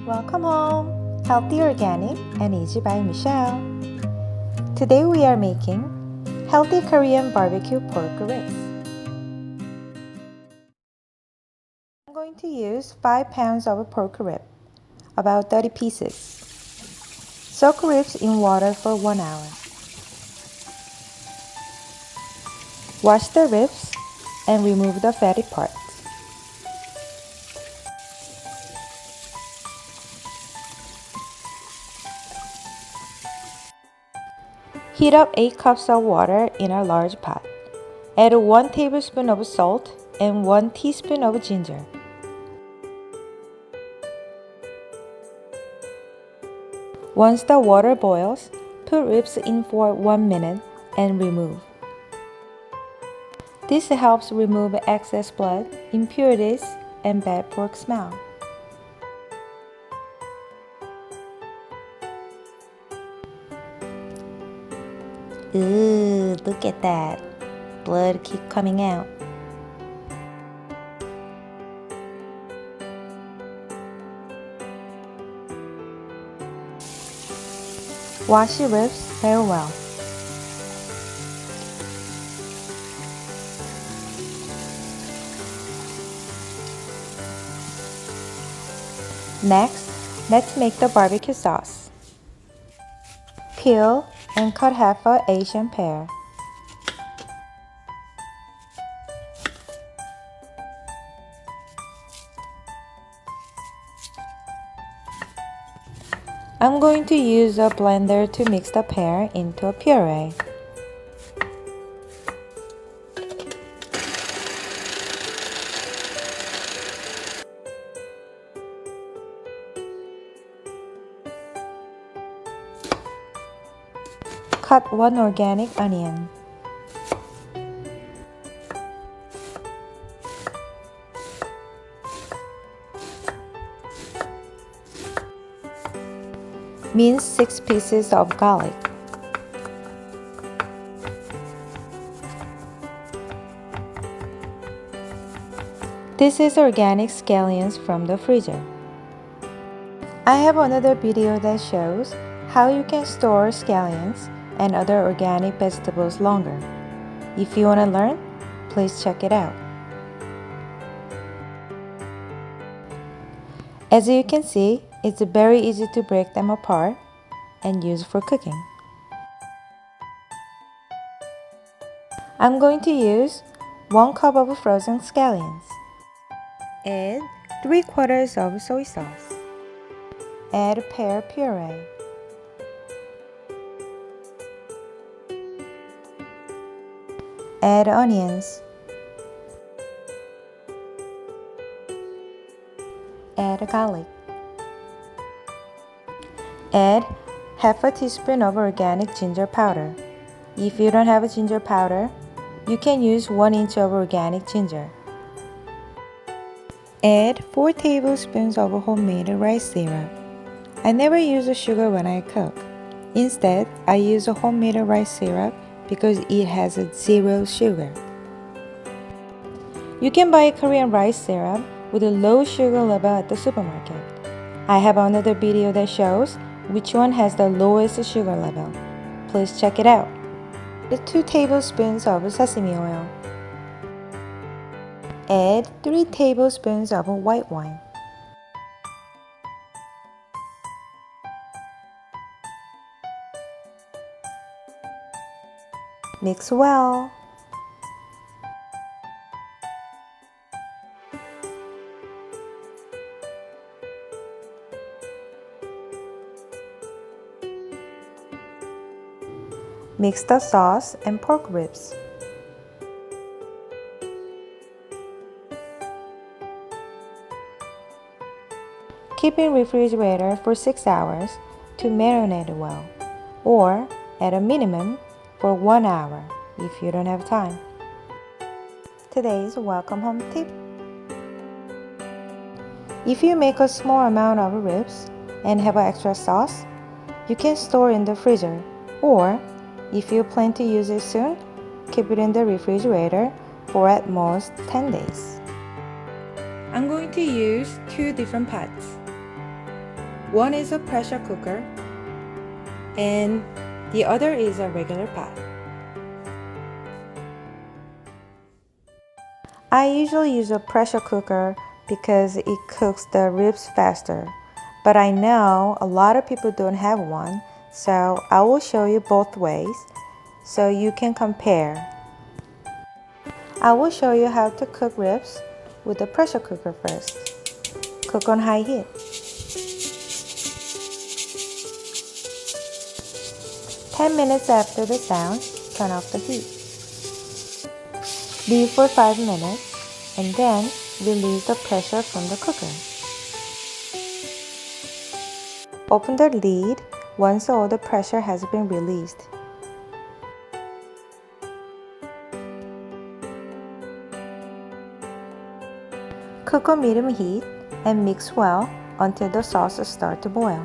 Welcome home! Healthy, organic, and easy by Michelle. Today we are making healthy Korean barbecue pork ribs. I'm going to use 5 pounds of pork rib, about 30 pieces. Soak ribs in water for 1 hour. Wash the ribs and remove the fatty parts. Heat up 8 cups of water in a large pot. Add 1 tablespoon of salt and 1 teaspoon of ginger. Once the water boils, put ribs in for 1 minute and remove. This helps remove excess blood, impurities, and bad pork smell. Ooh, look at that. Blood keep coming out. Wash your ribs very well. Next, let's make the barbecue sauce. Peel and cut half an Asian pear. I'm going to use a blender to mix the pear into a puree. Cut 1 organic onion. Mince 6 pieces of garlic. This is organic scallions from the freezer. I have another video that shows how you can store scallions and other organic vegetables longer. If you want to learn, please check it out. As you can see, it's very easy to break them apart and use for cooking. I'm going to use 1 cup of frozen scallions. Add 3/4 of soy sauce. Add pear puree. Add onions. Add garlic. Add half a teaspoon of organic ginger powder. If you don't have a ginger powder, you can use 1 inch of organic ginger. Add 4 tablespoons of homemade rice syrup. I never use sugar when I cook. Instead, I use homemade rice syrup because it has 0 sugar. You can buy Korean rice syrup with a low sugar level at the supermarket. I have another video that shows which one has the lowest sugar level. Please check it out. Add 2 tablespoons of sesame oil. Add 3 tablespoons of white wine. Mix well. Mix the sauce and pork ribs. Keep in refrigerator for 6 hours to marinate well, or at a minimum for 1 hour if you don't have time. Today's welcome home tip. If you make a small amount of ribs and have extra sauce, you can store in the freezer, or if you plan to use it soon, keep it in the refrigerator for at most 10 days. I'm going to use 2 different pots. One is a pressure cooker and the other is a regular pot. I usually use a pressure cooker because it cooks the ribs faster, but I know a lot of people don't have one, so I will show you both ways so you can compare. I will show you how to cook ribs with the pressure cooker first. Cook on high heat. 10 minutes after the sound, turn off the heat. Leave for 5 minutes and then release the pressure from the cooker. Open the lid once all the pressure has been released. Cook on medium heat and mix well until the sauce starts to boil.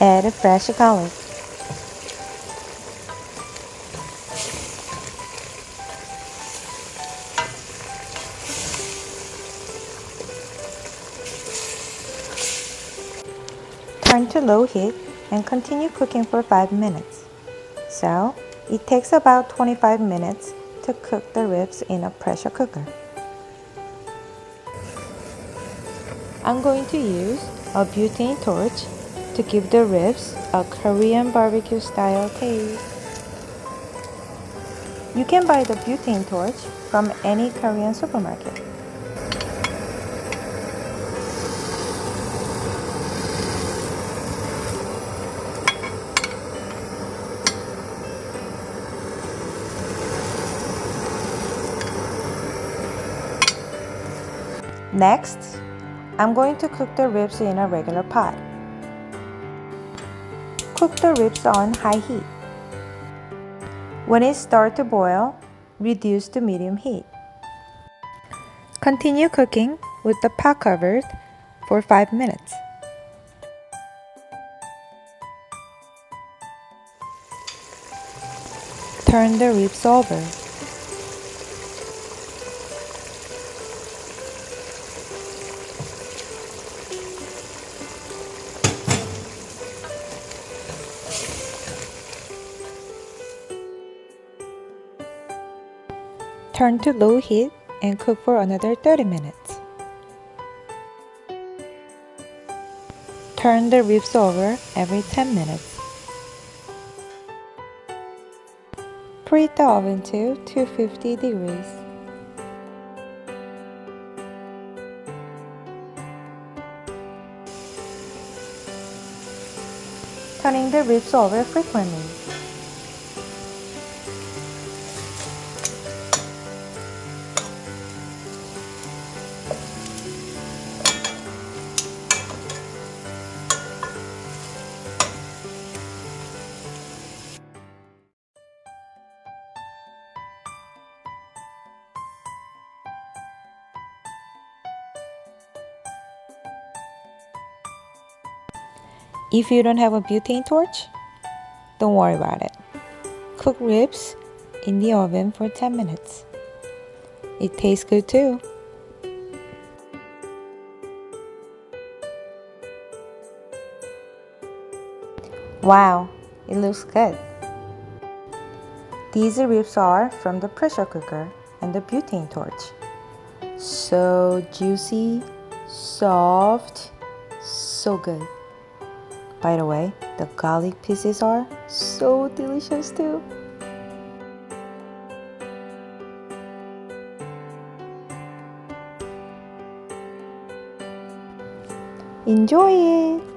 Add fresh garlic. Turn to low heat and continue cooking for 5 minutes. So, it takes about 25 minutes to cook the ribs in a pressure cooker. I'm going to use a butane torch to give the ribs a Korean barbecue style taste. You can buy the butane torch from any Korean supermarket. Next, I'm going to cook the ribs in a regular pot. Cook the ribs on high heat. When it starts to boil, reduce to medium heat. Continue cooking with the pot covered for 5 minutes. Turn the ribs over. Turn to low heat and cook for another 30 minutes. Turn the ribs over every 10 minutes. Preheat the oven to 250 degrees. Turning the ribs over frequently. If you don't have a butane torch, don't worry about it. Cook ribs in the oven for 10 minutes. It tastes good too. Wow, it looks good. These ribs are from the pressure cooker and the butane torch. So juicy, soft, so good. By the way, the garlic pieces are so delicious too. Enjoy it!